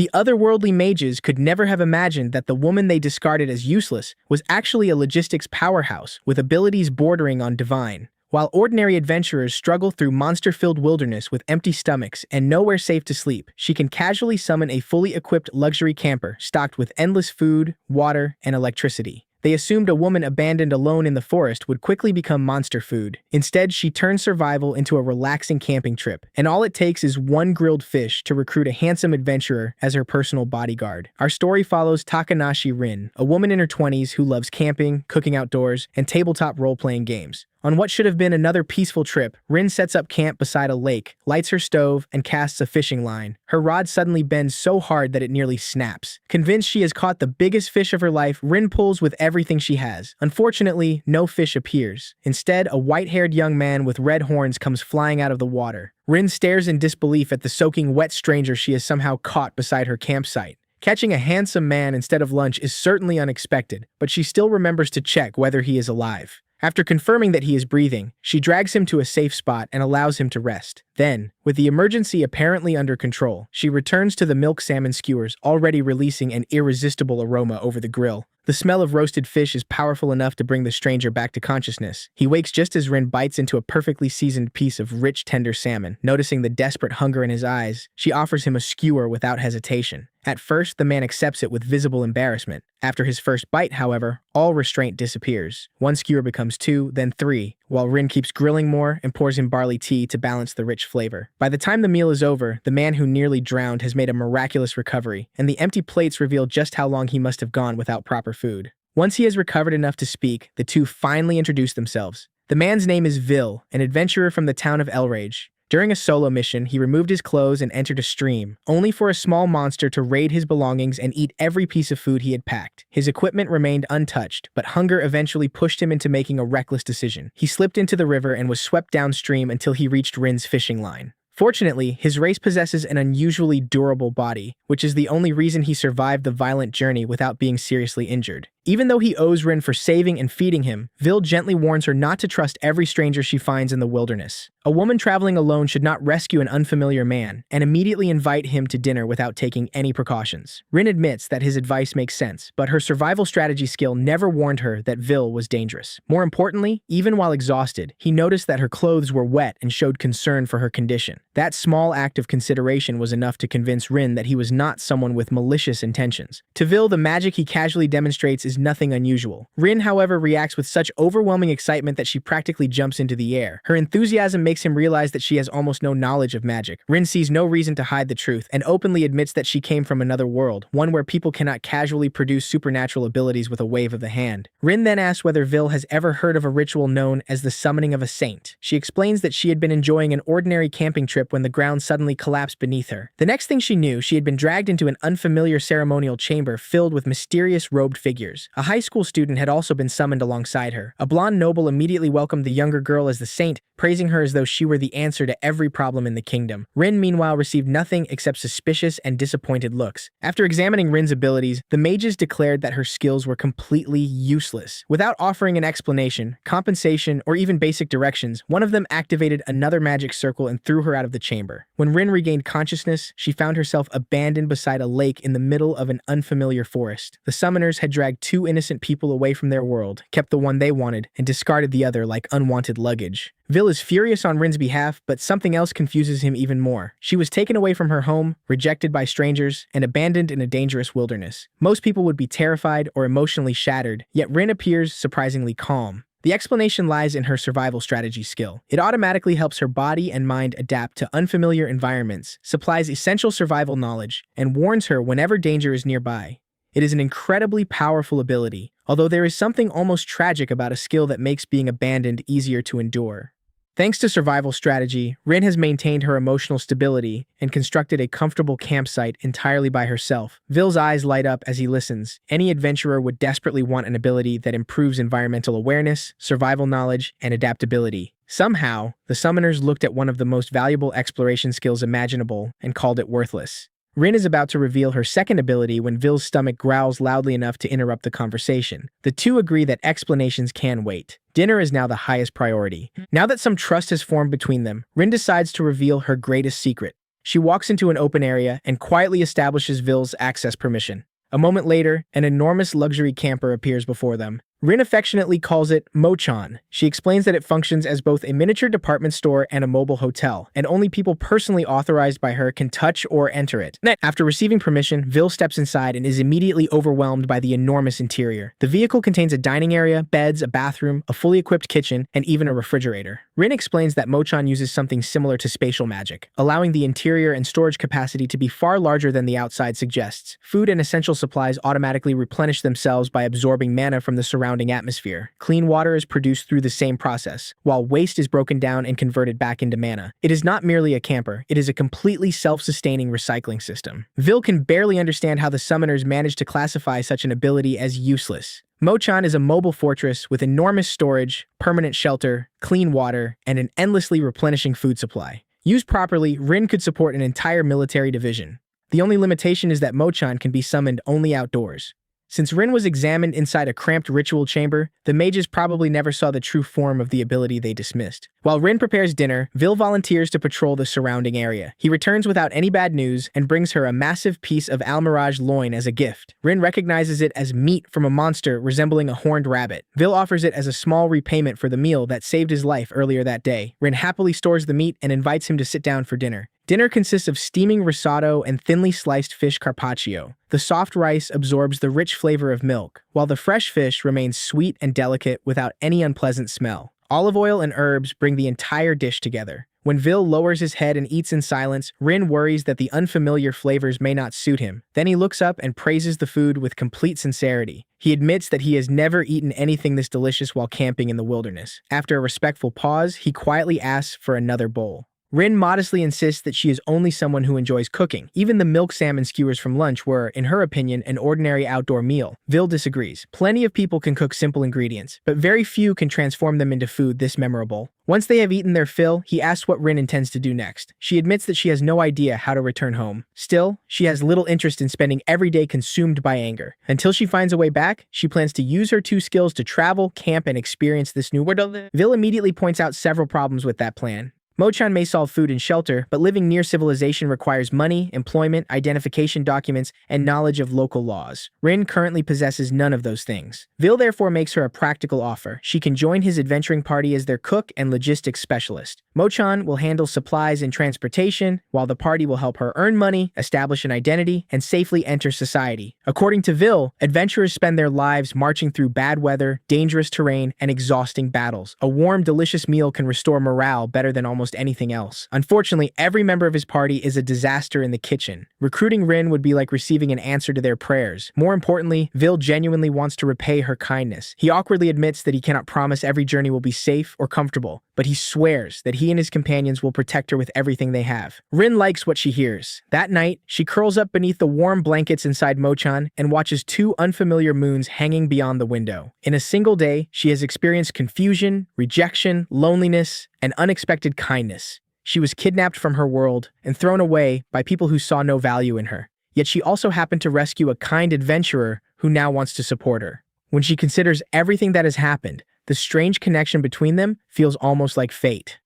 The otherworldly mages could never have imagined that the woman they discarded as useless was actually a logistics powerhouse with abilities bordering on divine. While ordinary adventurers struggle through monster-filled wilderness with empty stomachs and nowhere safe to sleep, she can casually summon a fully equipped luxury camper stocked with endless food, water, and electricity. They assumed a woman abandoned alone in the forest would quickly become monster food. Instead, she turns survival into a relaxing camping trip, and all it takes is one grilled fish to recruit a handsome adventurer as her personal bodyguard. Our story follows Takanashi Rin, a woman in her 20s who loves camping, cooking outdoors, and tabletop role-playing games. On what should have been another peaceful trip, Rin sets up camp beside a lake, lights her stove, and casts a fishing line. Her rod suddenly bends so hard that it nearly snaps. Convinced she has caught the biggest fish of her life, Rin pulls with everything she has. Unfortunately, no fish appears. Instead, a white-haired young man with red horns comes flying out of the water. Rin stares in disbelief at the soaking wet stranger she has somehow caught beside her campsite. Catching a handsome man instead of lunch is certainly unexpected, but she still remembers to check whether he is alive. After confirming that he is breathing, she drags him to a safe spot and allows him to rest. Then, with the emergency apparently under control, she returns to the milk salmon skewers, already releasing an irresistible aroma over the grill. The smell of roasted fish is powerful enough to bring the stranger back to consciousness. He wakes just as Rin bites into a perfectly seasoned piece of rich, tender salmon. Noticing the desperate hunger in his eyes, she offers him a skewer without hesitation. At first, the man accepts it with visible embarrassment. After his first bite, however, all restraint disappears. One skewer becomes 2, then 3, while Rin keeps grilling more and pours him barley tea to balance the rich flavor. By the time the meal is over, the man who nearly drowned has made a miraculous recovery, and the empty plates reveal just how long he must have gone without proper food. Once he has recovered enough to speak, the two finally introduce themselves. The man's name is Vil, an adventurer from the town of Elrage. During a solo mission, he removed his clothes and entered a stream, only for a small monster to raid his belongings and eat every piece of food he had packed. His equipment remained untouched, but hunger eventually pushed him into making a reckless decision. He slipped into the river and was swept downstream until he reached Rin's fishing line. Fortunately, his race possesses an unusually durable body, which is the only reason he survived the violent journey without being seriously injured. Even though he owes Rin for saving and feeding him, Vil gently warns her not to trust every stranger she finds in the wilderness. A woman traveling alone should not rescue an unfamiliar man and immediately invite him to dinner without taking any precautions. Rin admits that his advice makes sense, but her survival strategy skill never warned her that Vil was dangerous. More importantly, even while exhausted, he noticed that her clothes were wet and showed concern for her condition. That small act of consideration was enough to convince Rin that he was not someone with malicious intentions. To Vil, the magic he casually demonstrates is nothing unusual. Rin, however, reacts with such overwhelming excitement that she practically jumps into the air. Her enthusiasm makes him realize that she has almost no knowledge of magic. Rin sees no reason to hide the truth and openly admits that she came from another world, one where people cannot casually produce supernatural abilities with a wave of the hand. Rin then asks whether Vil has ever heard of a ritual known as the summoning of a saint. She explains that she had been enjoying an ordinary camping trip when the ground suddenly collapsed beneath her. The next thing she knew, she had been dragged into an unfamiliar ceremonial chamber filled with mysterious robed figures. A high school student had also been summoned alongside her. A blonde noble immediately welcomed the younger girl as the saint, praising her as though she were the answer to every problem in the kingdom. Rin, meanwhile, received nothing except suspicious and disappointed looks. After examining Rin's abilities, the mages declared that her skills were completely useless. Without offering an explanation, compensation, or even basic directions, one of them activated another magic circle and threw her out of the chamber. When Rin regained consciousness, she found herself abandoned beside a lake in the middle of an unfamiliar forest. The summoners had dragged 2 innocent people away from their world, kept the one they wanted, and discarded the other like unwanted luggage. Vil is furious on Rin's behalf, but something else confuses him even more. She was taken away from her home, rejected by strangers, and abandoned in a dangerous wilderness. Most people would be terrified or emotionally shattered, yet Rin appears surprisingly calm. The explanation lies in her survival strategy skill. It automatically helps her body and mind adapt to unfamiliar environments, supplies essential survival knowledge, and warns her whenever danger is nearby. It is an incredibly powerful ability, although there is something almost tragic about a skill that makes being abandoned easier to endure. Thanks to survival strategy, Rin has maintained her emotional stability and constructed a comfortable campsite entirely by herself. Vil's eyes light up as he listens. Any adventurer would desperately want an ability that improves environmental awareness, survival knowledge, and adaptability. Somehow, the summoners looked at one of the most valuable exploration skills imaginable and called it worthless. Rin is about to reveal her second ability when Vil's stomach growls loudly enough to interrupt the conversation. The two agree that explanations can wait. Dinner is now the highest priority. Now that some trust has formed between them, Rin decides to reveal her greatest secret. She walks into an open area and quietly establishes Vill's access permission. A moment later, an enormous luxury camper appears before them. Rin affectionately calls it Mochan. She explains that it functions as both a miniature department store and a mobile hotel, and only people personally authorized by her can touch or enter it. After receiving permission, Vil steps inside and is immediately overwhelmed by the enormous interior. The vehicle contains a dining area, beds, a bathroom, a fully equipped kitchen, and even a refrigerator. Rin explains that Mochan uses something similar to spatial magic, allowing the interior and storage capacity to be far larger than the outside suggests. Food and essential supplies automatically replenish themselves by absorbing mana from the surrounding atmosphere. Clean water is produced through the same process, while waste is broken down and converted back into mana. It is not merely a camper, it is a completely self-sustaining recycling system. Vil can barely understand how the summoners managed to classify such an ability as useless. Mochan is a mobile fortress with enormous storage, permanent shelter, clean water, and an endlessly replenishing food supply. Used properly, Rin could support an entire military division. The only limitation is that Mochan can be summoned only outdoors. Since Rin was examined inside a cramped ritual chamber, the mages probably never saw the true form of the ability they dismissed. While Rin prepares dinner, Vil volunteers to patrol the surrounding area. He returns without any bad news and brings her a massive piece of Almirage loin as a gift. Rin recognizes it as meat from a monster resembling a horned rabbit. Vil offers it as a small repayment for the meal that saved his life earlier that day. Rin happily stores the meat and invites him to sit down for dinner. Dinner consists of steaming risotto and thinly sliced fish carpaccio. The soft rice absorbs the rich flavor of milk, while the fresh fish remains sweet and delicate without any unpleasant smell. Olive oil and herbs bring the entire dish together. When Vil lowers his head and eats in silence, Rin worries that the unfamiliar flavors may not suit him. Then he looks up and praises the food with complete sincerity. He admits that he has never eaten anything this delicious while camping in the wilderness. After a respectful pause, he quietly asks for another bowl. Rin modestly insists that she is only someone who enjoys cooking. Even the milk salmon skewers from lunch were, in her opinion, an ordinary outdoor meal. Vil disagrees. Plenty of people can cook simple ingredients, but very few can transform them into food this memorable. Once they have eaten their fill, he asks what Rin intends to do next. She admits that she has no idea how to return home. Still, she has little interest in spending every day consumed by anger. Until she finds a way back, she plans to use her two skills to travel, camp, and experience this new world. Vil immediately points out several problems with that plan. Mochan may solve food and shelter, but living near civilization requires money, employment, identification documents, and knowledge of local laws. Rin currently possesses none of those things. Vil therefore makes her a practical offer. She can join his adventuring party as their cook and logistics specialist. Mochan will handle supplies and transportation, while the party will help her earn money, establish an identity, and safely enter society. According to Vil, adventurers spend their lives marching through bad weather, dangerous terrain, and exhausting battles. A warm, delicious meal can restore morale better than almost anything else. Unfortunately, every member of his party is a disaster in the kitchen. Recruiting Rin would be like receiving an answer to their prayers. More importantly, Vil genuinely wants to repay her kindness. He awkwardly admits that he cannot promise every journey will be safe or comfortable, but he swears that he and his companions will protect her with everything they have. Rin likes what she hears. That night, she curls up beneath the warm blankets inside Mochan and watches two unfamiliar moons hanging beyond the window. In a single day, she has experienced confusion, rejection, loneliness, and unexpected kindness. She was kidnapped from her world and thrown away by people who saw no value in her. Yet she also happened to rescue a kind adventurer who now wants to support her. When she considers everything that has happened, the strange connection between them feels almost like fate.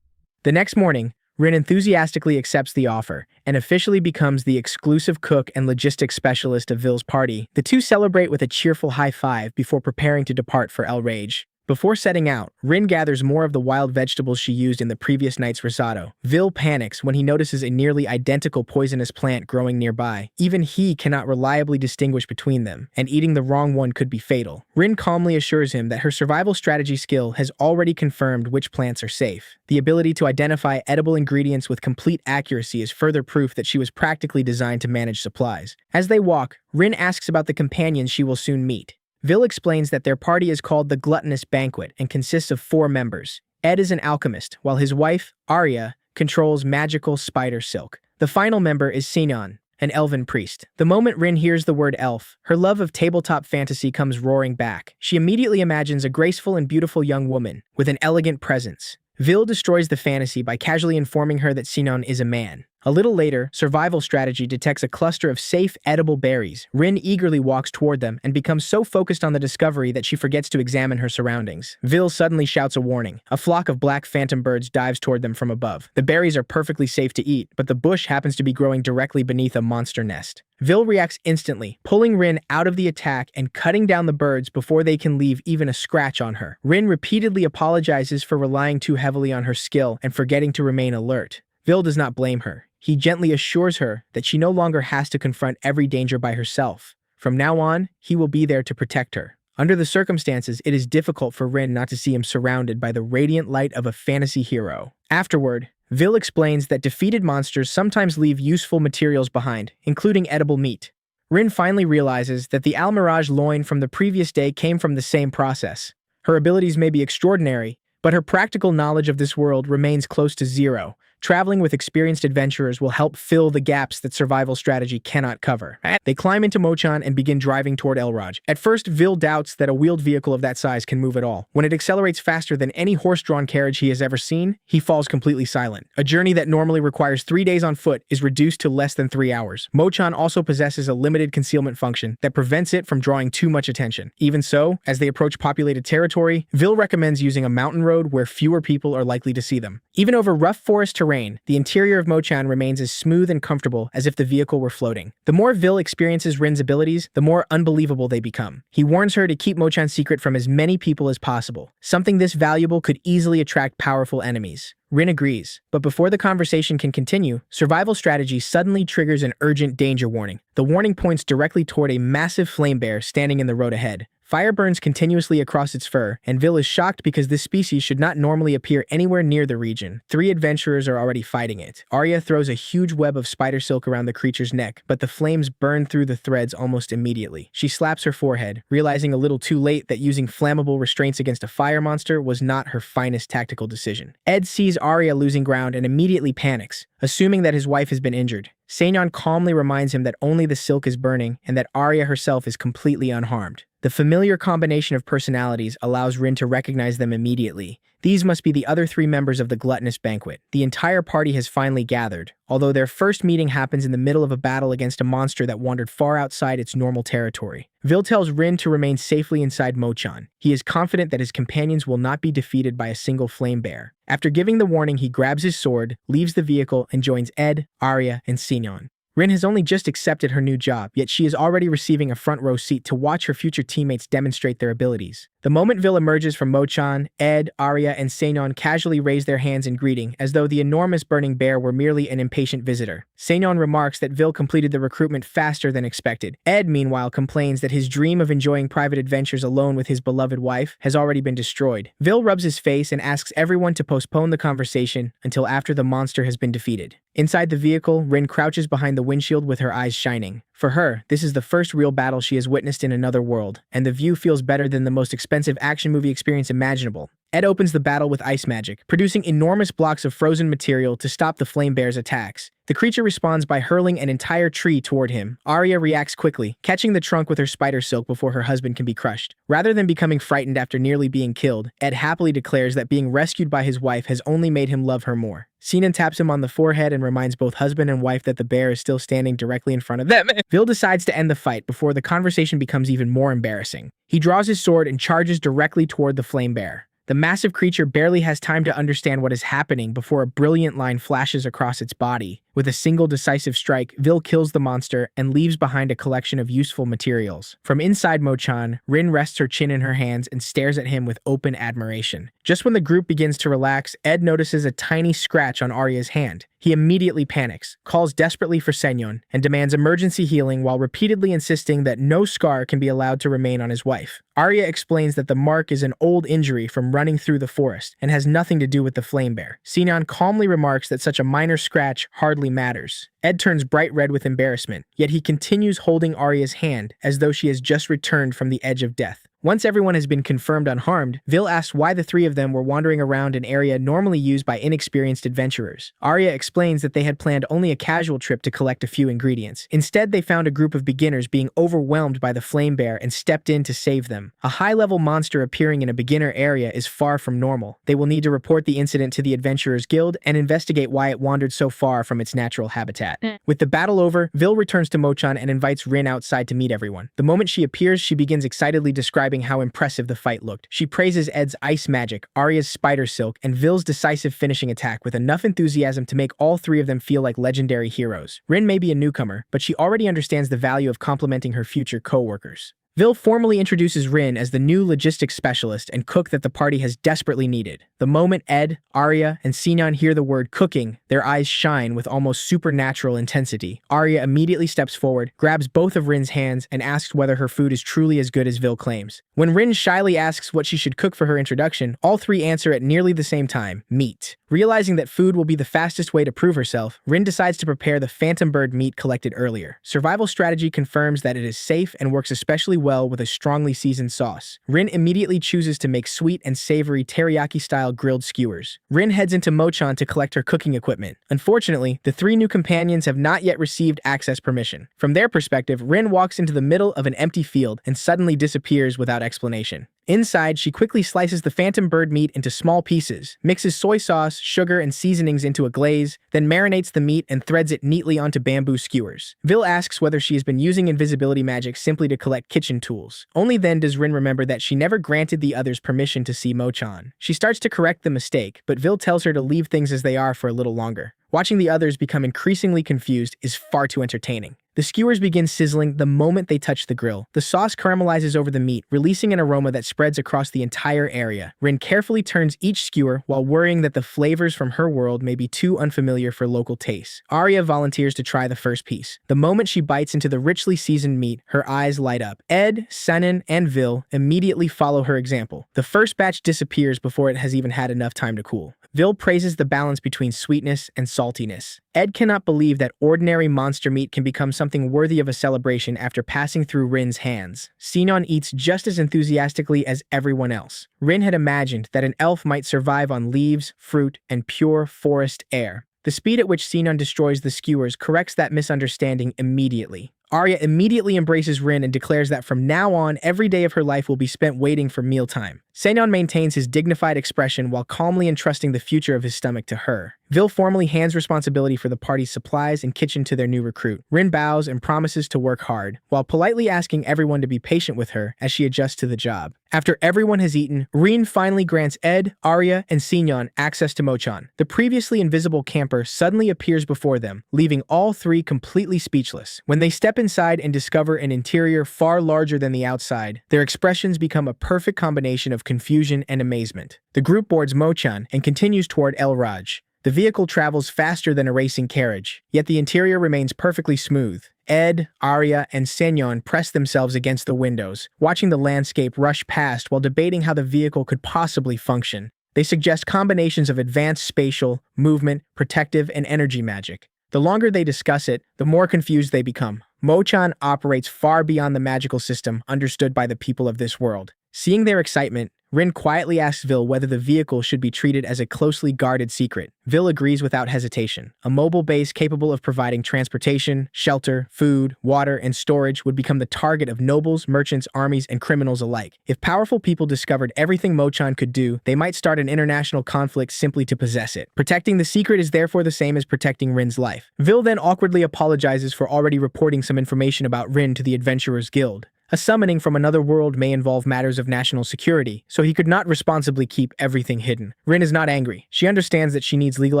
The next morning, Rin enthusiastically accepts the offer and officially becomes the exclusive cook and logistics specialist of Vil's party. The two celebrate with a cheerful high five before preparing to depart for El Rage. Before setting out, Rin gathers more of the wild vegetables she used in the previous night's risotto. Vil panics when he notices a nearly identical poisonous plant growing nearby. Even he cannot reliably distinguish between them, and eating the wrong one could be fatal. Rin calmly assures him that her survival strategy skill has already confirmed which plants are safe. The ability to identify edible ingredients with complete accuracy is further proof that she was practically designed to manage supplies. As they walk, Rin asks about the companions she will soon meet. Vil explains that their party is called the Gluttonous Banquet and consists of 4 members. Ed is an alchemist, while his wife, Arya, controls magical spider silk. The final member is Sinon, an elven priest. The moment Rin hears the word elf, her love of tabletop fantasy comes roaring back. She immediately imagines a graceful and beautiful young woman with an elegant presence. Vil destroys the fantasy by casually informing her that Sinon is a man. A little later, Survival Strategy detects a cluster of safe, edible berries. Rin eagerly walks toward them and becomes so focused on the discovery that she forgets to examine her surroundings. Vil suddenly shouts a warning. A flock of black phantom birds dives toward them from above. The berries are perfectly safe to eat, but the bush happens to be growing directly beneath a monster nest. Vil reacts instantly, pulling Rin out of the attack and cutting down the birds before they can leave even a scratch on her. Rin repeatedly apologizes for relying too heavily on her skill and forgetting to remain alert. Vil does not blame her. He gently assures her that she no longer has to confront every danger by herself. From now on, he will be there to protect her. Under the circumstances, it is difficult for Rin not to see him surrounded by the radiant light of a fantasy hero. Afterward, Vil explains that defeated monsters sometimes leave useful materials behind, including edible meat. Rin finally realizes that the Almirage loin from the previous day came from the same process. Her abilities may be extraordinary, but her practical knowledge of this world remains close to zero. Traveling with experienced adventurers will help fill the gaps that Survival Strategy cannot cover. They climb into Mochan and begin driving toward Elraj. At first, Vil doubts that a wheeled vehicle of that size can move at all. When it accelerates faster than any horse-drawn carriage he has ever seen, he falls completely silent. A journey that normally requires 3 days on foot is reduced to less than 3 hours. Mochan also possesses a limited concealment function that prevents it from drawing too much attention. Even so, as they approach populated territory, Vil recommends using a mountain road where fewer people are likely to see them. Even over rough forest terrain, the interior of Mochan remains as smooth and comfortable as if the vehicle were floating. The more Vil experiences Rin's abilities, the more unbelievable they become. He warns her to keep Mochan secret from as many people as possible. Something this valuable could easily attract powerful enemies. Rin agrees, but before the conversation can continue, Survival Strategy suddenly triggers an urgent danger warning. The warning points directly toward a massive flame bear standing in the road ahead. Fire burns continuously across its fur, and Vil is shocked because this species should not normally appear anywhere near the region. 3 adventurers are already fighting it. Arya throws a huge web of spider silk around the creature's neck, but the flames burn through the threads almost immediately. She slaps her forehead, realizing a little too late that using flammable restraints against a fire monster was not her finest tactical decision. Ed sees Arya losing ground and immediately panics, assuming that his wife has been injured. Seonyeon calmly reminds him that only the silk is burning and that Arya herself is completely unharmed. The familiar combination of personalities allows Rin to recognize them immediately. These must be the other 3 members of the gluttonous banquet. The entire party has finally gathered, although their first meeting happens in the middle of a battle against a monster that wandered far outside its normal territory. Vil tells Rin to remain safely inside Mochan. He is confident that his companions will not be defeated by a single flame bear. After giving the warning, he grabs his sword, leaves the vehicle, and joins Ed, Arya, and Seonyeon. Rin has only just accepted her new job, yet she is already receiving a front row seat to watch her future teammates demonstrate their abilities. The moment Vil emerges from Mochan, Ed, Arya, and Seonyeon casually raise their hands in greeting, as though the enormous burning bear were merely an impatient visitor. Seonyeon remarks that Vil completed the recruitment faster than expected. Ed, meanwhile, complains that his dream of enjoying private adventures alone with his beloved wife has already been destroyed. Vil rubs his face and asks everyone to postpone the conversation until after the monster has been defeated. Inside the vehicle, Rin crouches behind the windshield with her eyes shining. For her, this is the first real battle she has witnessed in another world, and the view feels better than the most expensive action movie experience imaginable. Ed opens the battle with ice magic, producing enormous blocks of frozen material to stop the flame bear's attacks. The creature responds by hurling an entire tree toward him. Arya reacts quickly, catching the trunk with her spider silk before her husband can be crushed. Rather than becoming frightened after nearly being killed, Ed happily declares that being rescued by his wife has only made him love her more. Sinan taps him on the forehead and reminds both husband and wife that the bear is still standing directly in front of them. Vil decides to end the fight before the conversation becomes even more embarrassing. He draws his sword and charges directly toward the flame bear. The massive creature barely has time to understand what is happening before a brilliant line flashes across its body. With a single decisive strike, Vil kills the monster and leaves behind a collection of useful materials. From inside Mochan, Rin rests her chin in her hands and stares at him with open admiration. Just when the group begins to relax, Ed notices a tiny scratch on Arya's hand. He immediately panics, calls desperately for Seonyeon, and demands emergency healing while repeatedly insisting that no scar can be allowed to remain on his wife. Arya explains that the mark is an old injury from running through the forest and has nothing to do with the flame bear. Seonyeon calmly remarks that such a minor scratch hardly matters. Ed turns bright red with embarrassment, yet he continues holding Arya's hand as though she has just returned from the edge of death. Once everyone has been confirmed unharmed, Vil asks why the three of them were wandering around an area normally used by inexperienced adventurers. Arya explains that they had planned only a casual trip to collect a few ingredients. Instead, they found a group of beginners being overwhelmed by the flame bear and stepped in to save them. A high-level monster appearing in a beginner area is far from normal. They will need to report the incident to the Adventurers Guild and investigate why it wandered so far from its natural habitat. With the battle over, Vil returns to Mochan and invites Rin outside to meet everyone. The moment she appears, she begins excitedly describing how impressive the fight looked. She praises Ed's ice magic, Arya's spider silk, and Vil's decisive finishing attack with enough enthusiasm to make all three of them feel like legendary heroes. Rin may be a newcomer, but she already understands the value of complimenting her future co-workers. Vil formally introduces Rin as the new logistics specialist and cook that the party has desperately needed. The moment Ed, Arya, and Sinan hear the word cooking, their eyes shine with almost supernatural intensity. Arya immediately steps forward, grabs both of Rin's hands, and asks whether her food is truly as good as Vil claims. When Rin shyly asks what she should cook for her introduction, all three answer at nearly the same time: meat. Realizing that food will be the fastest way to prove herself, Rin decides to prepare the phantom bird meat collected earlier. Survival strategy confirms that it is safe and works especially well with a strongly seasoned sauce. Rin immediately chooses to make sweet and savory teriyaki-style grilled skewers. Rin heads into Mochan to collect her cooking equipment. Unfortunately, the three new companions have not yet received access permission. From their perspective, Rin walks into the middle of an empty field and suddenly disappears without explanation. Inside, she quickly slices the phantom bird meat into small pieces, mixes soy sauce, sugar, and seasonings into a glaze, then marinates the meat and threads it neatly onto bamboo skewers. Vil asks whether she has been using invisibility magic simply to collect kitchen tools. Only then does Rin remember that she never granted the others permission to see Mochan. She starts to correct the mistake, but Vil tells her to leave things as they are for a little longer. Watching the others become increasingly confused is far too entertaining. The skewers begin sizzling the moment they touch the grill. The sauce caramelizes over the meat, releasing an aroma that spreads across the entire area. Rin carefully turns each skewer while worrying that the flavors from her world may be too unfamiliar for local tastes. Arya volunteers to try the first piece. The moment she bites into the richly seasoned meat, her eyes light up. Ed, Sinan, and Vil immediately follow her example. The first batch disappears before it has even had enough time to cool. Vil praises the balance between sweetness and saltiness. Ed cannot believe that ordinary monster meat can become something worthy of a celebration after passing through Rin's hands. Sinan eats just as enthusiastically as everyone else. Rin had imagined that an elf might survive on leaves, fruit, and pure forest air. The speed at which Sinan destroys the skewers corrects that misunderstanding immediately. Arya immediately embraces Rin and declares that from now on, every day of her life will be spent waiting for mealtime. Sinan maintains his dignified expression while calmly entrusting the future of his stomach to her. Vil formally hands responsibility for the party's supplies and kitchen to their new recruit. Rin bows and promises to work hard, while politely asking everyone to be patient with her as she adjusts to the job. After everyone has eaten, Rin finally grants Ed, Arya, and Sinan access to Mochan. The previously invisible camper suddenly appears before them, leaving all three completely speechless. When they step inside and discover an interior far larger than the outside, their expressions become a perfect combination of confusion and amazement. The group boards Mochan and continues toward El Raj. The vehicle travels faster than a racing carriage, yet the interior remains perfectly smooth. Ed, Arya, and Sinan press themselves against the windows, watching the landscape rush past while debating how the vehicle could possibly function. They suggest combinations of advanced spatial, movement, protective, and energy magic. The longer they discuss it, the more confused they become. Mochan operates far beyond the magical system understood by the people of this world. Seeing their excitement, Rin quietly asks Vil whether the vehicle should be treated as a closely guarded secret. Vil agrees without hesitation. A mobile base capable of providing transportation, shelter, food, water, and storage would become the target of nobles, merchants, armies, and criminals alike. If powerful people discovered everything Mochan could do, they might start an international conflict simply to possess it. Protecting the secret is therefore the same as protecting Rin's life. Vil then awkwardly apologizes for already reporting some information about Rin to the Adventurers Guild. A summoning from another world may involve matters of national security, so he could not responsibly keep everything hidden. Rin is not angry. She understands that she needs legal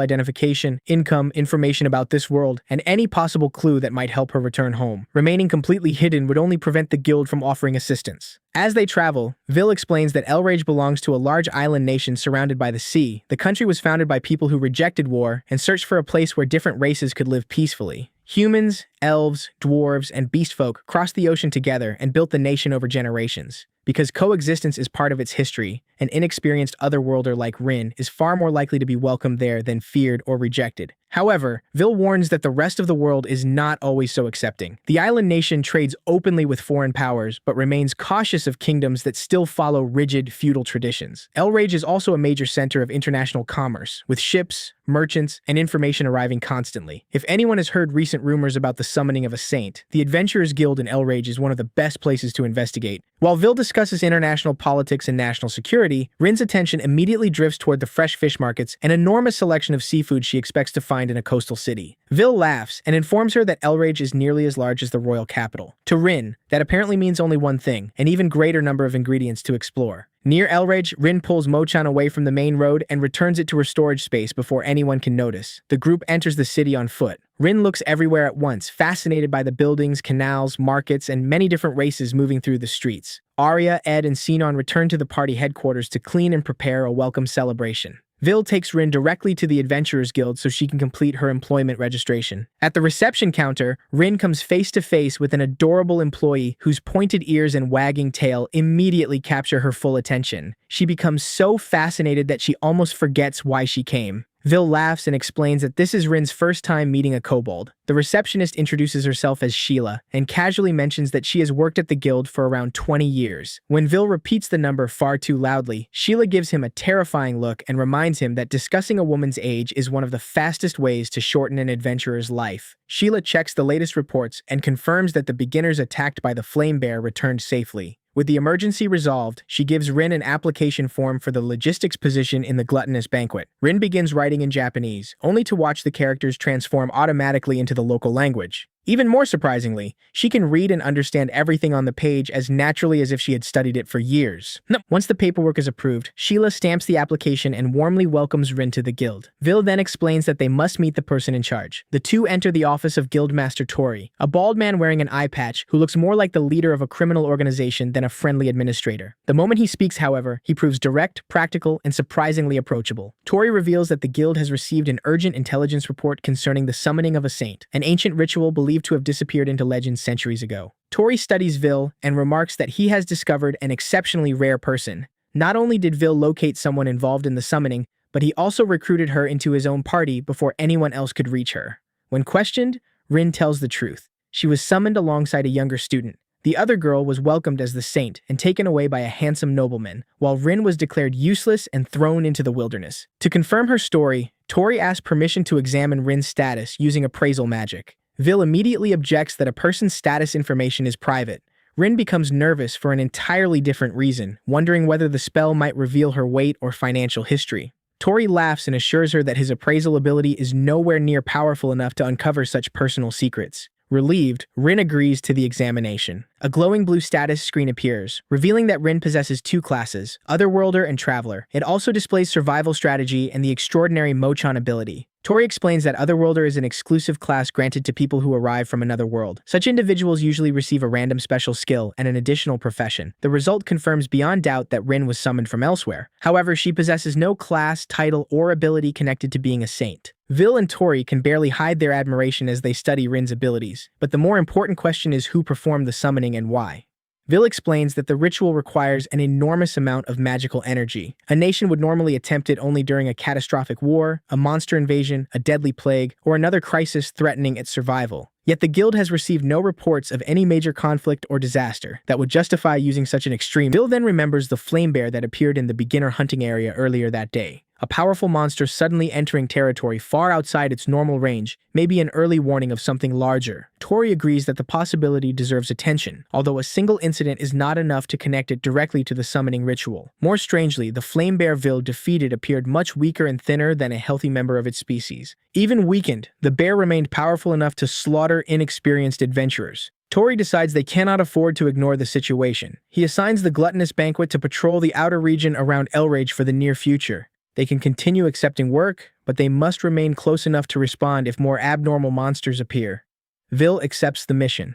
identification, income, information about this world, and any possible clue that might help her return home. Remaining completely hidden would only prevent the guild from offering assistance. As they travel, Vil explains that El Raj belongs to a large island nation surrounded by the sea. The country was founded by people who rejected war and searched for a place where different races could live peacefully. Humans, elves, dwarves, and beastfolk crossed the ocean together and built the nation over generations. Because coexistence is part of its history, an inexperienced otherworlder like Rin is far more likely to be welcomed there than feared or rejected. However, Vil warns that the rest of the world is not always so accepting. The island nation trades openly with foreign powers, but remains cautious of kingdoms that still follow rigid feudal traditions. Elrage is also a major center of international commerce, with ships, merchants, and information arriving constantly. If anyone has heard recent rumors about the summoning of a saint, the Adventurers Guild in Elrage is one of the best places to investigate. While Vil discusses international politics and national security, Rin's attention immediately drifts toward the fresh fish markets and enormous selection of seafood she expects to find in a coastal city. Vil laughs and informs her that Elrage is nearly as large as the royal capital. To Rin, that apparently means only one thing, an even greater number of ingredients to explore. Near Elrage, Rin pulls Mochan away from the main road and returns it to her storage space before anyone can notice. The group enters the city on foot. Rin looks everywhere at once, fascinated by the buildings, canals, markets, and many different races moving through the streets. Arya, Ed, and Sinon return to the party headquarters to clean and prepare a welcome celebration. Vil takes Rin directly to the Adventurers Guild so she can complete her employment registration. At the reception counter, Rin comes face to face with an adorable employee whose pointed ears and wagging tail immediately capture her full attention. She becomes so fascinated that she almost forgets why she came. Vil laughs and explains that this is Rin's first time meeting a kobold. The receptionist introduces herself as Sheila and casually mentions that she has worked at the guild for around 20 years. When Vil repeats the number far too loudly, Sheila gives him a terrifying look and reminds him that discussing a woman's age is one of the fastest ways to shorten an adventurer's life. Sheila checks the latest reports and confirms that the beginners attacked by the flame bear returned safely. With the emergency resolved, she gives Rin an application form for the logistics position in the gluttonous banquet. Rin begins writing in Japanese, only to watch the characters transform automatically into the local language. Even more surprisingly, she can read and understand everything on the page as naturally as if she had studied it for years. Once the paperwork is approved, Sheila stamps the application and warmly welcomes Rin to the guild. Vil then explains that they must meet the person in charge. The two enter the office of Guildmaster Tori, a bald man wearing an eye patch who looks more like the leader of a criminal organization than a friendly administrator. The moment he speaks, however, he proves direct, practical, and surprisingly approachable. Tori reveals that the guild has received an urgent intelligence report concerning the summoning of a saint, an ancient ritual believed to have disappeared into legend centuries ago. Tori studies Vil and remarks that he has discovered an exceptionally rare person. Not only did Vil locate someone involved in the summoning, but he also recruited her into his own party before anyone else could reach her. When questioned, Rin tells the truth. She was summoned alongside a younger student. The other girl was welcomed as the saint and taken away by a handsome nobleman, while Rin was declared useless and thrown into the wilderness. To confirm her story, Tori asked permission to examine Rin's status using appraisal magic. Vil immediately objects that a person's status information is private. Rin becomes nervous for an entirely different reason, wondering whether the spell might reveal her weight or financial history. Tori laughs and assures her that his appraisal ability is nowhere near powerful enough to uncover such personal secrets. Relieved, Rin agrees to the examination. A glowing blue status screen appears, revealing that Rin possesses two classes, Otherworlder and Traveler. It also displays survival strategy and the extraordinary Mochan ability. Tori explains that Otherworlder is an exclusive class granted to people who arrive from another world. Such individuals usually receive a random special skill and an additional profession. The result confirms beyond doubt that Rin was summoned from elsewhere. However, she possesses no class, title, or ability connected to being a saint. Vil and Tori can barely hide their admiration as they study Rin's abilities, but the more important question is who performed the summoning and why. Vil explains that the ritual requires an enormous amount of magical energy. A nation would normally attempt it only during a catastrophic war, a monster invasion, a deadly plague, or another crisis threatening its survival. Yet the guild has received no reports of any major conflict or disaster that would justify using such an extreme. Vil then remembers the flame bear that appeared in the beginner hunting area earlier that day. A powerful monster suddenly entering territory far outside its normal range may be an early warning of something larger. Tori agrees that the possibility deserves attention, although a single incident is not enough to connect it directly to the summoning ritual. More strangely, the flame bear Vil defeated appeared much weaker and thinner than a healthy member of its species. Even weakened, the bear remained powerful enough to slaughter inexperienced adventurers. Tori decides they cannot afford to ignore the situation. He assigns the gluttonous banquet to patrol the outer region around Elrage for the near future. They can continue accepting work, but they must remain close enough to respond if more abnormal monsters appear. Vil accepts the mission.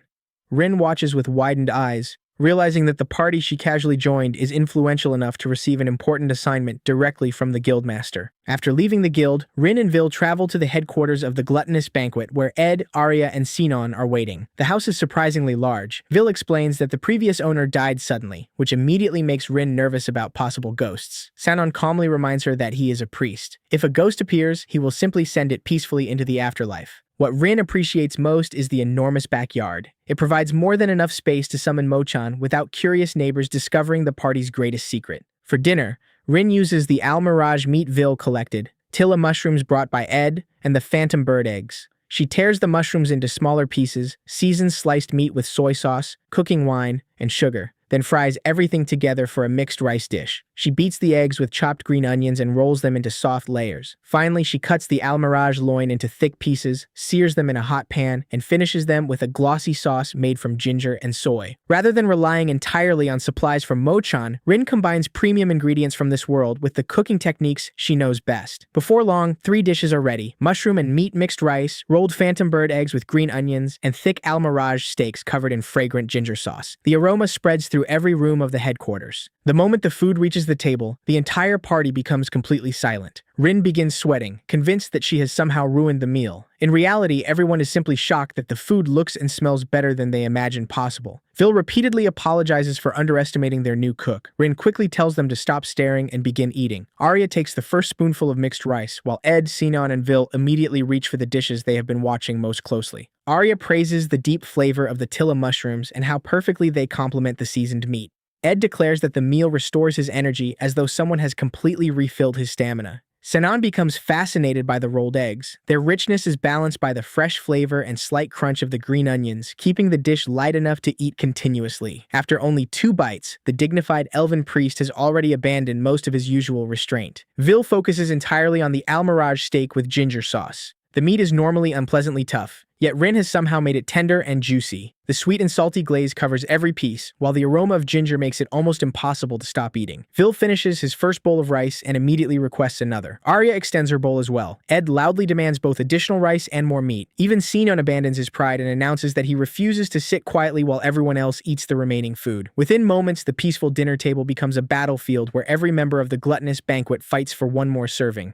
Rin watches with widened eyes, realizing that the party she casually joined is influential enough to receive an important assignment directly from the guildmaster. After leaving the guild, Rin and Vil travel to the headquarters of the gluttonous banquet where Ed, Arya, and Sinon are waiting. The house is surprisingly large. Vil explains that the previous owner died suddenly, which immediately makes Rin nervous about possible ghosts. Sinon calmly reminds her that he is a priest. If a ghost appears, he will simply send it peacefully into the afterlife. What Rin appreciates most is the enormous backyard. It provides more than enough space to summon Mochan without curious neighbors discovering the party's greatest secret. For dinner, Rin uses the Al-Mirage meat Vil collected, Tilla mushrooms brought by Ed, and the phantom bird eggs. She tears the mushrooms into smaller pieces, seasons sliced meat with soy sauce, cooking wine, and sugar, then fries everything together for a mixed rice dish. She beats the eggs with chopped green onions and rolls them into soft layers. Finally, she cuts the Al-Mirage loin into thick pieces, sears them in a hot pan, and finishes them with a glossy sauce made from ginger and soy. Rather than relying entirely on supplies from Mochan, Rin combines premium ingredients from this world with the cooking techniques she knows best. Before long, 3 dishes are ready: mushroom and meat mixed rice, rolled phantom bird eggs with green onions, and thick Al-Mirage steaks covered in fragrant ginger sauce. The aroma spreads through every room of the headquarters. The moment the food reaches the table, the entire party becomes completely silent. Rin begins sweating, convinced that she has somehow ruined the meal. In reality, everyone is simply shocked that the food looks and smells better than they imagined possible. Vil repeatedly apologizes for underestimating their new cook. Rin quickly tells them to stop staring and begin eating. Arya takes the first spoonful of mixed rice, while Ed, Sinon, and Vil immediately reach for the dishes they have been watching most closely. Arya praises the deep flavor of the Tilla mushrooms and how perfectly they complement the seasoned meat. Ed declares that the meal restores his energy as though someone has completely refilled his stamina. Sinon becomes fascinated by the rolled eggs. Their richness is balanced by the fresh flavor and slight crunch of the green onions, keeping the dish light enough to eat continuously. After only 2 bites, the dignified elven priest has already abandoned most of his usual restraint. Vil focuses entirely on the Al-Mirage steak with ginger sauce. The meat is normally unpleasantly tough, yet Rin has somehow made it tender and juicy. The sweet and salty glaze covers every piece, while the aroma of ginger makes it almost impossible to stop eating. Vil finishes his first bowl of rice and immediately requests another. Arya extends her bowl as well. Ed loudly demands both additional rice and more meat. Even Sinon abandons his pride and announces that he refuses to sit quietly while everyone else eats the remaining food. Within moments, the peaceful dinner table becomes a battlefield where every member of the gluttonous banquet fights for one more serving.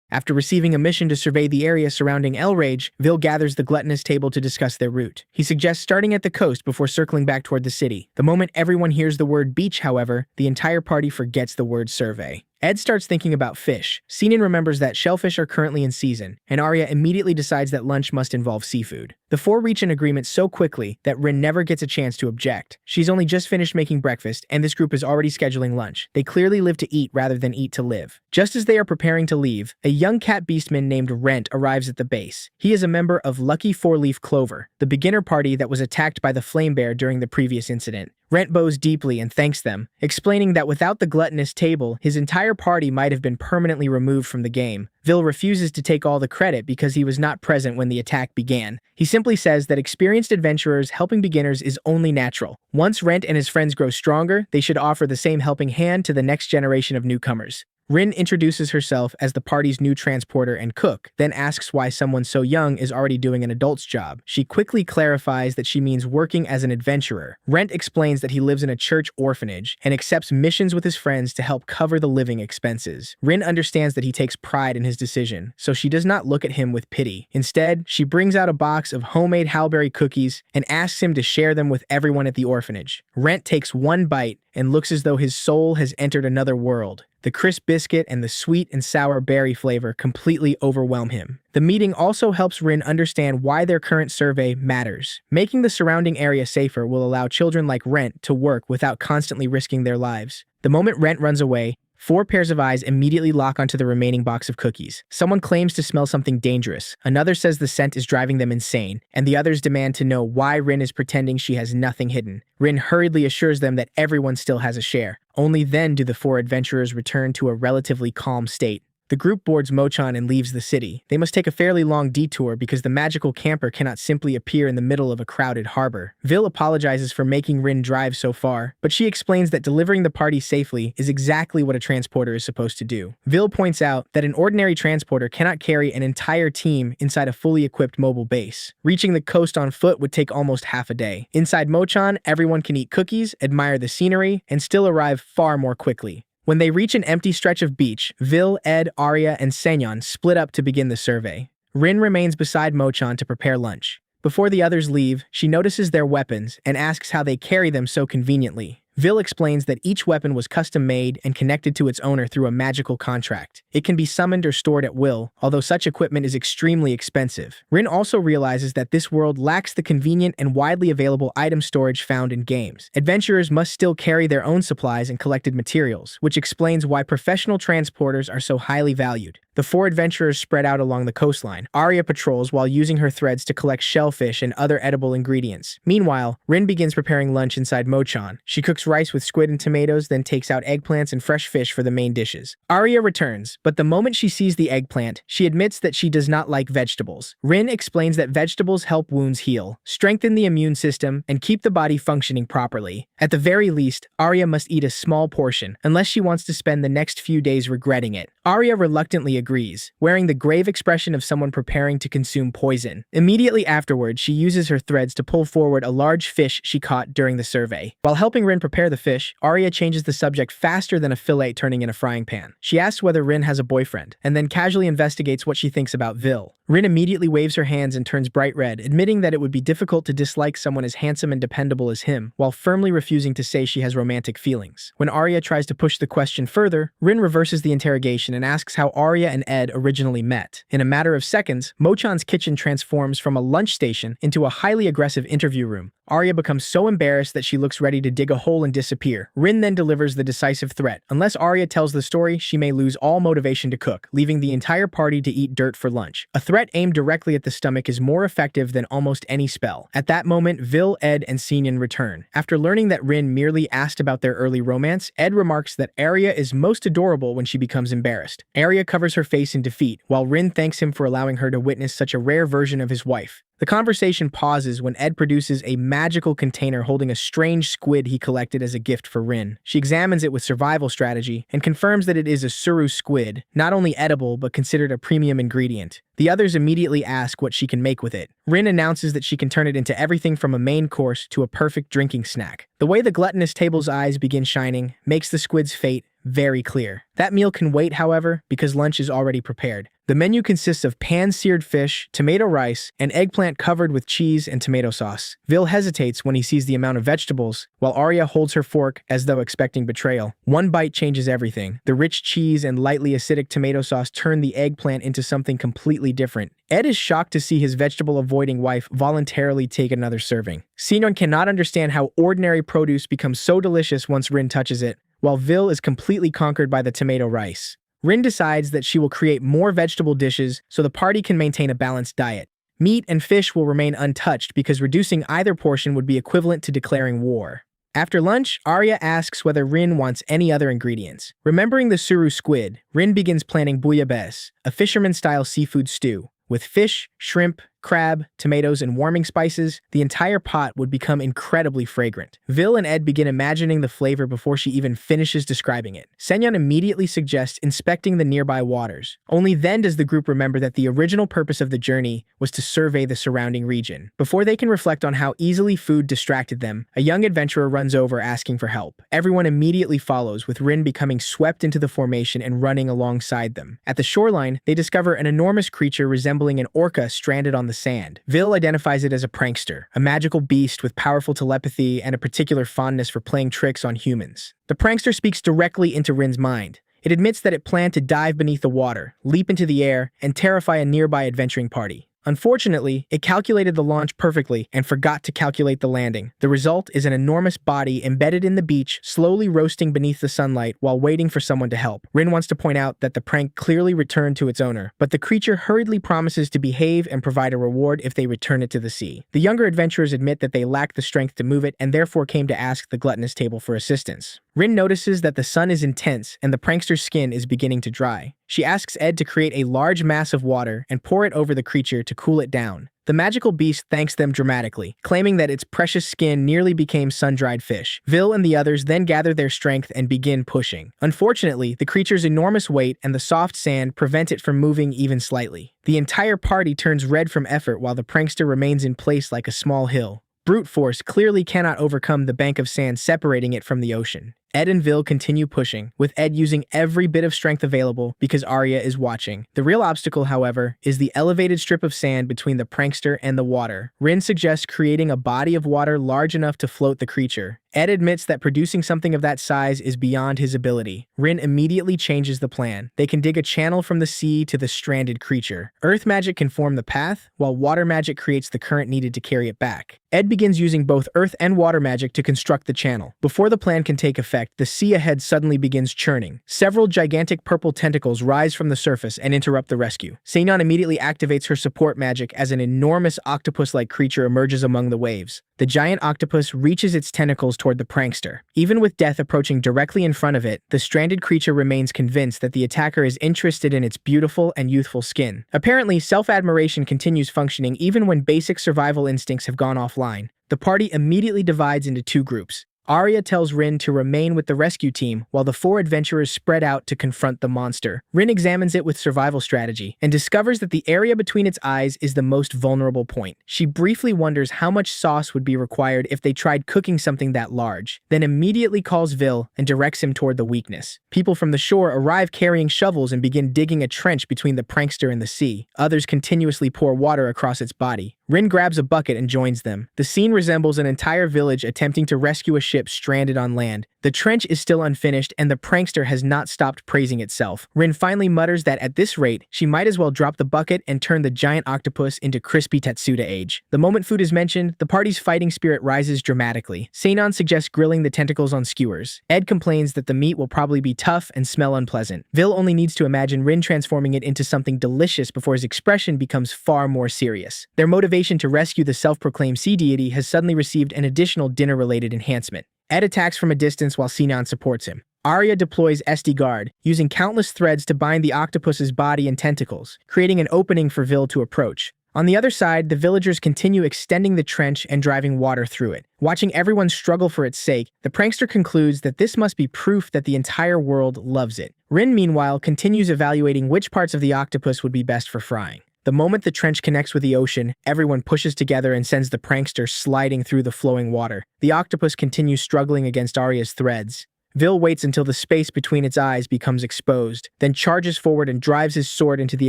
After receiving a mission to survey the area surrounding Elrage, Vil gathers the gluttonous table to discuss their route. He suggests starting at the coast before circling back toward the city. The moment everyone hears the word beach, however, the entire party forgets the word survey. Ed starts thinking about fish. Sinon remembers that shellfish are currently in season, and Arya immediately decides that lunch must involve seafood. The 4 reach an agreement so quickly that Rin never gets a chance to object. She's only just finished making breakfast, and this group is already scheduling lunch. They clearly live to eat rather than eat to live. Just as they are preparing to leave, a young cat beastman named Rent arrives at the base. He is a member of Lucky 4-Leaf Clover, the beginner party that was attacked by the flame bear during the previous incident. Rent bows deeply and thanks them, explaining that without the gluttonous table, his entire party might have been permanently removed from the game. Vil refuses to take all the credit because he was not present when the attack began. He simply says that experienced adventurers helping beginners is only natural. Once Rent and his friends grow stronger, they should offer the same helping hand to the next generation of newcomers. Rin introduces herself as the party's new transporter and cook, then asks why someone so young is already doing an adult's job. She quickly clarifies that she means working as an adventurer. Rent explains that he lives in a church orphanage and accepts missions with his friends to help cover the living expenses. Rin understands that he takes pride in his decision, so she does not look at him with pity. Instead, she brings out a box of homemade Halberry cookies and asks him to share them with everyone at the orphanage. Rent takes 1 bite and looks as though his soul has entered another world. The crisp biscuit and the sweet and sour berry flavor completely overwhelm him. The meeting also helps Rin understand why their current survey matters. Making the surrounding area safer will allow children like Rent to work without constantly risking their lives. The moment Rent runs away, 4 pairs of eyes immediately lock onto the remaining box of cookies. Someone claims to smell something dangerous, another says the scent is driving them insane, and the others demand to know why Rin is pretending she has nothing hidden. Rin hurriedly assures them that everyone still has a share. Only then do the 4 adventurers return to a relatively calm state. The group boards Mochan and leaves the city. They must take a fairly long detour because the magical camper cannot simply appear in the middle of a crowded harbor. Vil apologizes for making Rin drive so far, but she explains that delivering the party safely is exactly what a transporter is supposed to do. Vil points out that an ordinary transporter cannot carry an entire team inside a fully equipped mobile base. Reaching the coast on foot would take almost half a day. Inside Mochan, everyone can eat cookies, admire the scenery, and still arrive far more quickly. When they reach an empty stretch of beach, Vil, Ed, Arya, and Senyon split up to begin the survey. Rin remains beside Mochan to prepare lunch. Before the others leave, she notices their weapons and asks how they carry them so conveniently. Vil explains that each weapon was custom-made and connected to its owner through a magical contract. It can be summoned or stored at will, although such equipment is extremely expensive. Rin also realizes that this world lacks the convenient and widely available item storage found in games. Adventurers must still carry their own supplies and collected materials, which explains why professional transporters are so highly valued. The four adventurers spread out along the coastline. Arya patrols while using her threads to collect shellfish and other edible ingredients. Meanwhile, Rin begins preparing lunch inside Mochan. She cooks rice with squid and tomatoes, then takes out eggplants and fresh fish for the main dishes. Arya returns, but the moment she sees the eggplant, she admits that she does not like vegetables. Rin explains that vegetables help wounds heal, strengthen the immune system, and keep the body functioning properly. At the very least, Arya must eat a small portion, unless she wants to spend the next few days regretting it. Arya reluctantly agrees, wearing the grave expression of someone preparing to consume poison. Immediately afterward, she uses her threads to pull forward a large fish she caught during the survey. While helping Rin prepare the fish, Arya changes the subject faster than a fillet turning in a frying pan. She asks whether Rin has a boyfriend, and then casually investigates what she thinks about Vil. Rin immediately waves her hands and turns bright red, admitting that it would be difficult to dislike someone as handsome and dependable as him, while firmly refusing to say she has romantic feelings. When Arya tries to push the question further, Rin reverses the interrogation and asks how Arya and Ed originally met. In a matter of seconds, Mochan's kitchen transforms from a lunch station into a highly aggressive interview room. Arya becomes so embarrassed that she looks ready to dig a hole and disappear. Rin then delivers the decisive threat. Unless Arya tells the story, she may lose all motivation to cook, leaving the entire party to eat dirt for lunch. A threat aimed directly at the stomach is more effective than almost any spell. At that moment, Vil, Ed, and Senyon return. After learning that Rin merely asked about their early romance, Ed remarks that Arya is most adorable when she becomes embarrassed. Arya covers her face in defeat, while Rin thanks him for allowing her to witness such a rare version of his wife. The conversation pauses when Ed produces a magical container holding a strange squid he collected as a gift for Rin. She examines it with survival strategy and confirms that it is a suru squid, not only edible but considered a premium ingredient. The others immediately ask what she can make with it. Rin announces that she can turn it into everything from a main course to a perfect drinking snack. The way the gluttonous table's eyes begin shining makes the squid's fate very clear. That meal can wait, however, because lunch is already prepared. The menu consists of pan-seared fish, tomato rice, and eggplant covered with cheese and tomato sauce. Vil hesitates when he sees the amount of vegetables, while Arya holds her fork as though expecting betrayal. One bite changes everything. The rich cheese and lightly acidic tomato sauce turn the eggplant into something completely different. Ed is shocked to see his vegetable-avoiding wife voluntarily take another serving. Senyon cannot understand how ordinary produce becomes so delicious once Rin touches it, while Vil is completely conquered by the tomato rice. Rin decides that she will create more vegetable dishes so the party can maintain a balanced diet. Meat and fish will remain untouched because reducing either portion would be equivalent to declaring war. After lunch, Arya asks whether Rin wants any other ingredients. Remembering the suru squid, Rin begins planning bouillabaisse, a fisherman-style seafood stew. With fish, shrimp, crab, tomatoes, and warming spices, the entire pot would become incredibly fragrant. Vil and Ed begin imagining the flavor before she even finishes describing it. Senyon immediately suggests inspecting the nearby waters. Only then does the group remember that the original purpose of the journey was to survey the surrounding region. Before they can reflect on how easily food distracted them, a young adventurer runs over asking for help. Everyone immediately follows, with Rin becoming swept into the formation and running alongside them. At the shoreline, they discover an enormous creature resembling an orca stranded on the sand. Vil identifies it as a prankster, a magical beast with powerful telepathy and a particular fondness for playing tricks on humans. The prankster speaks directly into Rin's mind. It admits that it planned to dive beneath the water, leap into the air, and terrify a nearby adventuring party. Unfortunately, it calculated the launch perfectly and forgot to calculate the landing. The result is an enormous body embedded in the beach, slowly roasting beneath the sunlight while waiting for someone to help. Rin wants to point out that the prank clearly returned to its owner, but the creature hurriedly promises to behave and provide a reward if they return it to the sea. The younger adventurers admit that they lack the strength to move it and therefore came to ask the gluttonous table for assistance. Rin notices that the sun is intense and the prankster's skin is beginning to dry. She asks Ed to create a large mass of water and pour it over the creature to cool it down. The magical beast thanks them dramatically, claiming that its precious skin nearly became sun-dried fish. Vil and the others then gather their strength and begin pushing. Unfortunately, the creature's enormous weight and the soft sand prevent it from moving even slightly. The entire party turns red from effort while the prankster remains in place like a small hill. Brute force clearly cannot overcome the bank of sand separating it from the ocean. Ed and Vil continue pushing, with Ed using every bit of strength available because Arya is watching. The real obstacle, however, is the elevated strip of sand between the prankster and the water. Rin suggests creating a body of water large enough to float the creature. Ed admits that producing something of that size is beyond his ability. Rin immediately changes the plan. They can dig a channel from the sea to the stranded creature. Earth magic can form the path, while water magic creates the current needed to carry it back. Ed begins using both earth and water magic to construct the channel. Before the plan can take effect, the sea ahead suddenly begins churning. Several gigantic purple tentacles rise from the surface and interrupt the rescue. Saintess immediately activates her support magic as an enormous octopus-like creature emerges among the waves. The giant octopus reaches its tentacles toward the prankster. Even with death approaching directly in front of it, the stranded creature remains convinced that the attacker is interested in its beautiful and youthful skin. Apparently, self-admiration continues functioning even when basic survival instincts have gone offline. The party immediately divides into two groups. Arya tells Rin to remain with the rescue team while the four adventurers spread out to confront the monster. Rin examines it with survival strategy and discovers that the area between its eyes is the most vulnerable point. She briefly wonders how much sauce would be required if they tried cooking something that large, then immediately calls Vil and directs him toward the weakness. People from the shore arrive carrying shovels and begin digging a trench between the prankster and the sea. Others continuously pour water across its body. Rin grabs a bucket and joins them. The scene resembles an entire village attempting to rescue a ship stranded on land. The trench is still unfinished and the prankster has not stopped praising itself. Rin finally mutters that at this rate, she might as well drop the bucket and turn the giant octopus into crispy Tatsuda age. The moment food is mentioned, the party's fighting spirit rises dramatically. Saintess suggests grilling the tentacles on skewers. Ed complains that the meat will probably be tough and smell unpleasant. Vil only needs to imagine Rin transforming it into something delicious before his expression becomes far more serious. Their motivation to rescue the self-proclaimed sea deity has suddenly received an additional dinner-related enhancement. Ed attacks from a distance while Saintess supports him. Arya deploys SD Guard, using countless threads to bind the octopus's body and tentacles, creating an opening for Vil to approach. On the other side, the villagers continue extending the trench and driving water through it. Watching everyone struggle for its sake, the prankster concludes that this must be proof that the entire world loves it. Rin, meanwhile, continues evaluating which parts of the octopus would be best for frying. The moment the trench connects with the ocean, everyone pushes together and sends the prankster sliding through the flowing water. The octopus continues struggling against Arya's threads. Vil waits until the space between its eyes becomes exposed, then charges forward and drives his sword into the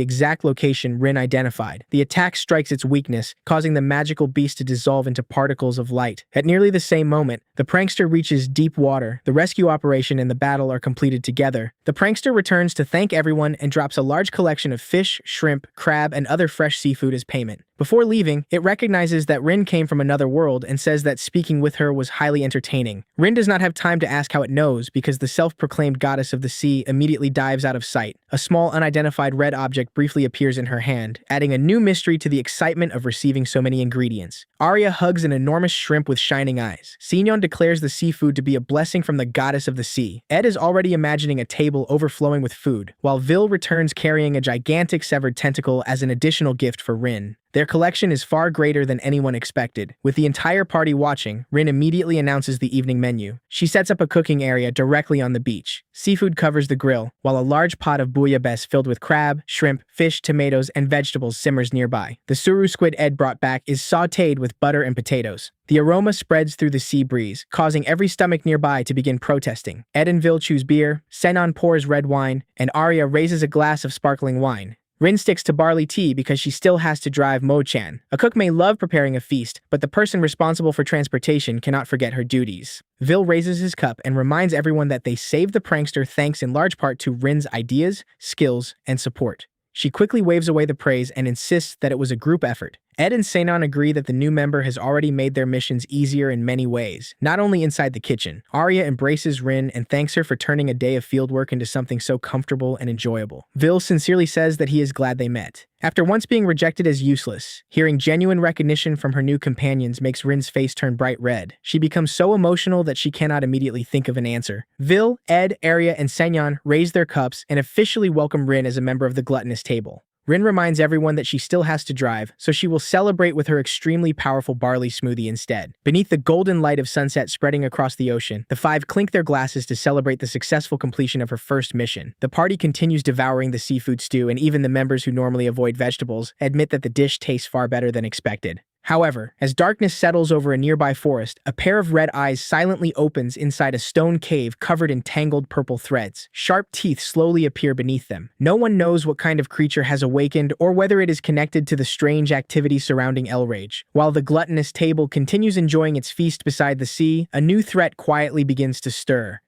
exact location Rin identified. The attack strikes its weakness, causing the magical beast to dissolve into particles of light. At nearly the same moment, the prankster reaches deep water. The rescue operation and the battle are completed together. The prankster returns to thank everyone and drops a large collection of fish, shrimp, crab, and other fresh seafood as payment. Before leaving, it recognizes that Rin came from another world and says that speaking with her was highly entertaining. Rin does not have time to ask how it knows because the self-proclaimed goddess of the sea immediately dives out of sight. A small unidentified red object briefly appears in her hand, adding a new mystery to the excitement of receiving so many ingredients. Arya hugs an enormous shrimp with shining eyes. Saintess declares the seafood to be a blessing from the goddess of the sea. Ed is already imagining a table overflowing with food, while Vil returns carrying a gigantic severed tentacle as an additional gift for Rin. Their collection is far greater than anyone expected. With the entire party watching, Rin immediately announces the evening menu. She sets up a cooking area directly on the beach. Seafood covers the grill, while a large pot of bouillabaisse filled with crab, shrimp, fish, tomatoes, and vegetables simmers nearby. The suru squid Ed brought back is sautéed with butter and potatoes. The aroma spreads through the sea breeze, causing every stomach nearby to begin protesting. Ed and Vil choose beer, Saintess pours red wine, and Arya raises a glass of sparkling wine. Rin sticks to barley tea because she still has to drive Mo-chan. A cook may love preparing a feast, but the person responsible for transportation cannot forget her duties. Vil raises his cup and reminds everyone that they saved the prankster thanks in large part to Rin's ideas, skills, and support. She quickly waves away the praise and insists that it was a group effort. Ed and Seinon agree that the new member has already made their missions easier in many ways, not only inside the kitchen. Arya embraces Rin and thanks her for turning a day of fieldwork into something so comfortable and enjoyable. Vil sincerely says that he is glad they met. After once being rejected as useless, hearing genuine recognition from her new companions makes Rin's face turn bright red. She becomes so emotional that she cannot immediately think of an answer. Vil, Ed, Arya, and Seinon raise their cups and officially welcome Rin as a member of the gluttonous table. Rin reminds everyone that she still has to drive, so she will celebrate with her extremely powerful barley smoothie instead. Beneath the golden light of sunset spreading across the ocean, the five clink their glasses to celebrate the successful completion of her first mission. The party continues devouring the seafood stew, and even the members who normally avoid vegetables admit that the dish tastes far better than expected. However, as darkness settles over a nearby forest, a pair of red eyes silently opens inside a stone cave covered in tangled purple threads. Sharp teeth slowly appear beneath them. No one knows what kind of creature has awakened or whether it is connected to the strange activity surrounding Elrage. While the gluttonous table continues enjoying its feast beside the sea, a new threat quietly begins to stir.